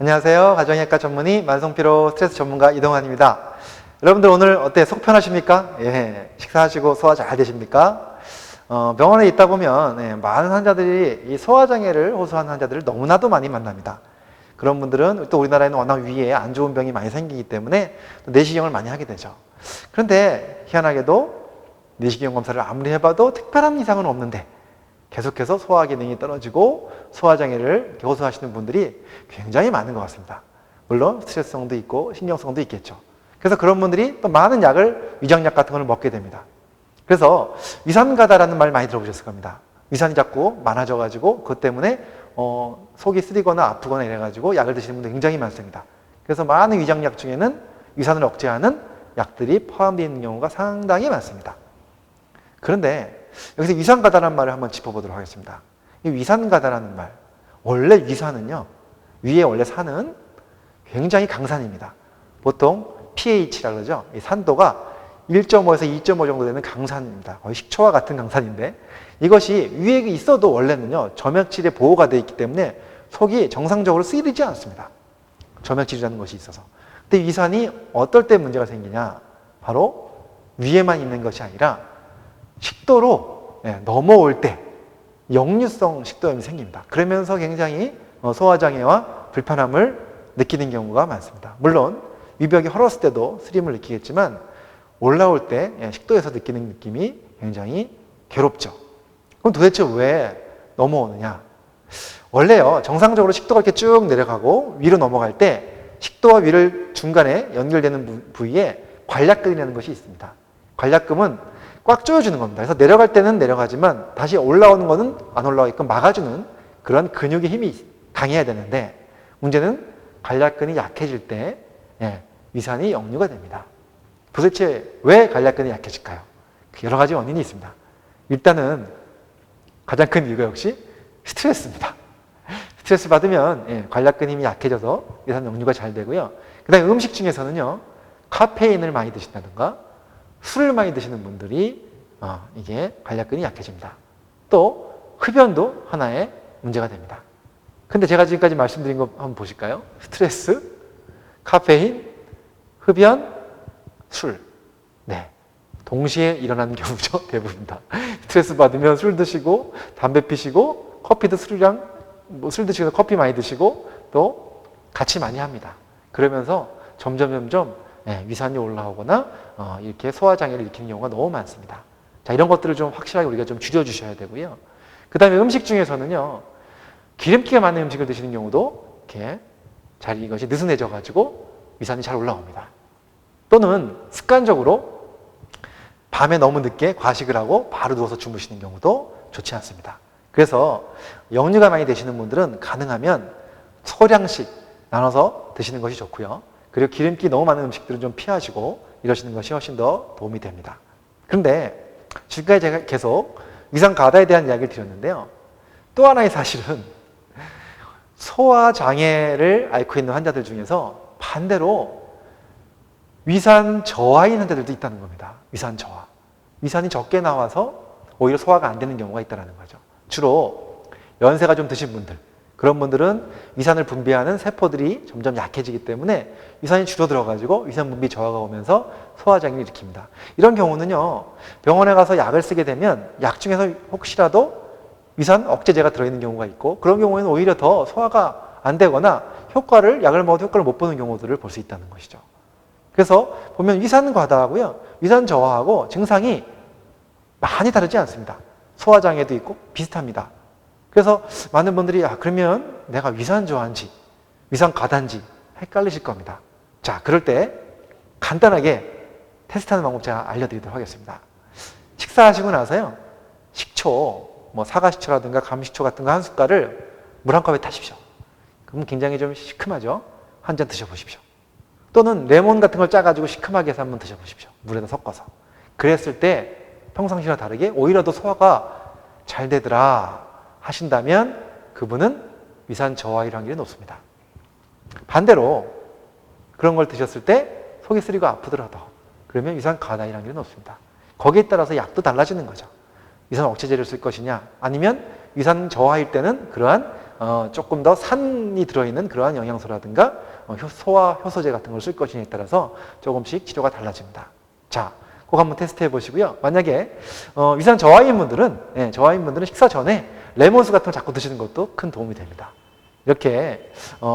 안녕하세요. 가정의학과 전문의 만성피로 스트레스 전문가 이동환입니다. 여러분들 오늘 어때? 속 편하십니까? 예, 식사하시고 소화 잘 되십니까? 병원에 있다 보면 많은 환자들이 이 소화장애를 호소하는 환자들을 너무나도 많이 만납니다. 그런 분들은 또 우리나라에는 워낙 위에 안 좋은 병이 많이 생기기 때문에 내시경을 많이 하게 되죠. 그런데 희한하게도 내시경 검사를 아무리 해봐도 특별한 이상은 없는데 계속해서 소화 기능이 떨어지고 소화장애를 호소하시는 분들이 굉장히 많은 것 같습니다. 물론 스트레스성도 있고 신경성도 있겠죠. 그래서 그런 분들이 또 많은 약을, 위장약 같은 걸 먹게 됩니다. 그래서 위산가다라는 말 많이 들어보셨을 겁니다. 위산이 자꾸 많아져가지고 그것 때문에 속이 쓰리거나 아프거나 이래가지고 약을 드시는 분들 굉장히 많습니다. 그래서 많은 위장약 중에는 위산을 억제하는 약들이 포함되어 있는 경우가 상당히 많습니다. 그런데 여기서 위산가다라는 말을 한번 짚어보도록 하겠습니다. 이 위산가다라는 말, 원래 위산은요, 위에 원래 산은 굉장히 강산입니다. 보통 pH라 그러죠. 이 산도가 1.5에서 2.5 정도 되는 강산입니다. 거의 식초와 같은 강산인데 이것이 위에 있어도 원래는요, 점액질에 보호가 되어 있기 때문에 속이 정상적으로 쓰이지 않습니다. 점액질이라는 것이 있어서. 근데 위산이 어떨 때 문제가 생기냐? 바로 위에만 있는 것이 아니라 식도로 넘어올 때 역류성 식도염이 생깁니다. 그러면서 굉장히 소화장애와 불편함을 느끼는 경우가 많습니다. 물론 위벽이 헐었을 때도 쓰림을 느끼겠지만 올라올 때 식도에서 느끼는 느낌이 굉장히 괴롭죠. 그럼 도대체 왜 넘어오느냐? 원래요, 정상적으로 식도가 이렇게 쭉 내려가고 위로 넘어갈 때 식도와 위를 중간에 연결되는 부위에 관략근이라는 것이 있습니다. 관략근은 꽉 조여주는 겁니다. 그래서 내려갈 때는 내려가지만 다시 올라오는 거는 안 올라가게끔 막아주는 그런 근육의 힘이 강해야 되는데 문제는 관략근이 약해질 때 위산이 역류가 됩니다. 도대체 왜 관략근이 약해질까요? 여러 가지 원인이 있습니다. 일단은 가장 큰 이유가 역시 스트레스입니다. 스트레스 받으면 관략근 힘이 약해져서 위산 역류가 잘 되고요. 그 다음에 음식 중에서는요, 카페인을 많이 드신다든가 술을 많이 드시는 분들이 이게 관략근이 약해집니다. 또 흡연도 하나의 문제가 됩니다. 근데 제가 지금까지 말씀드린 거 한번 보실까요? 스트레스, 카페인, 흡연, 술. 네, 동시에 일어나는 경우죠. 대부분 다. 스트레스 받으면 술 드시고 담배 피시고 커피도 술이랑 술 드시고 커피 많이 드시고 또 같이 많이 합니다. 그러면서 점점 위산이 올라오거나 이렇게 소화장애를 일으키는 경우가 너무 많습니다. 자, 이런 것들을 좀 확실하게 우리가 좀 줄여주셔야 되고요. 그 다음에 음식 중에서는요, 기름기가 많은 음식을 드시는 경우도 이렇게 잘 이것이 느슨해져가지고 위산이 잘 올라옵니다. 또는 습관적으로 밤에 너무 늦게 과식을 하고 바로 누워서 주무시는 경우도 좋지 않습니다. 그래서 역류가 많이 되시는 분들은 가능하면 소량씩 나눠서 드시는 것이 좋고요. 그리고 기름기 너무 많은 음식들은 좀 피하시고 이러시는 것이 훨씬 더 도움이 됩니다. 그런데 지금까지 제가 계속 위산가다에 대한 이야기를 드렸는데요. 또 하나의 사실은 소화장애를 앓고 있는 환자들 중에서 반대로 위산 저하인 환자들도 있다는 겁니다. 위산 저하. 위산이 적게 나와서 오히려 소화가 안 되는 경우가 있다는 거죠. 주로 연세가 좀 드신 분들, 그런 분들은 위산을 분비하는 세포들이 점점 약해지기 때문에 위산이 줄어들어가지고 위산 분비 저하가 오면서 소화장애를 일으킵니다. 이런 경우는요, 병원에 가서 약을 쓰게 되면 약 중에서 혹시라도 위산 억제제가 들어있는 경우가 있고 그런 경우에는 오히려 더 소화가 안 되거나 약을 먹어도 효과를 못 보는 경우들을 볼 수 있다는 것이죠. 그래서 보면 위산 과다하고요, 위산 저하하고 증상이 많이 다르지 않습니다. 소화장애도 있고 비슷합니다. 그래서 많은 분들이 그러면 내가 위산 저하인지 위산 과다인지 헷갈리실 겁니다. 자, 그럴 때 간단하게 테스트하는 방법 제가 알려드리도록 하겠습니다. 식사하시고 나서요, 식초, 사과식초라든가 감식초 같은 거 한 숟갈을 물 한 컵에 타십시오. 그럼 굉장히 좀 시큼하죠? 한 잔 드셔보십시오. 또는 레몬 같은 걸 짜가지고 시큼하게 해서 한번 드셔보십시오. 물에다 섞어서. 그랬을 때 평상시와 다르게 오히려 더 소화가 잘 되더라 하신다면 그분은 위산 저하일 확률이 높습니다. 반대로 그런 걸 드셨을 때 속이 쓰리고 아프더라도 그러면 위산 과다일 확률이 높습니다. 거기에 따라서 약도 달라지는 거죠. 위산 억제제를 쓸 것이냐 아니면 위산 저하일 때는 그러한 조금 더 산이 들어있는 그러한 영양소라든가 소화 효소제 같은 걸 쓸 것이냐에 따라서 조금씩 치료가 달라집니다. 자, 꼭 한번 테스트 해보시고요. 만약에 위산 저하인 분들은 식사 전에 레몬수 같은 걸 자꾸 드시는 것도 큰 도움이 됩니다. 이렇게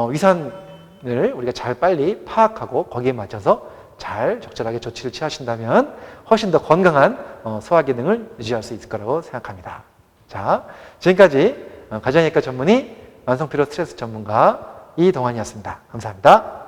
위산을 우리가 잘 빨리 파악하고 거기에 맞춰서 잘 적절하게 조치를 취하신다면 훨씬 더 건강한 소화 기능을 유지할 수 있을 거라고 생각합니다. 자, 지금까지 가정의학과 전문의 만성피로 스트레스 전문가 이동환이었습니다. 감사합니다.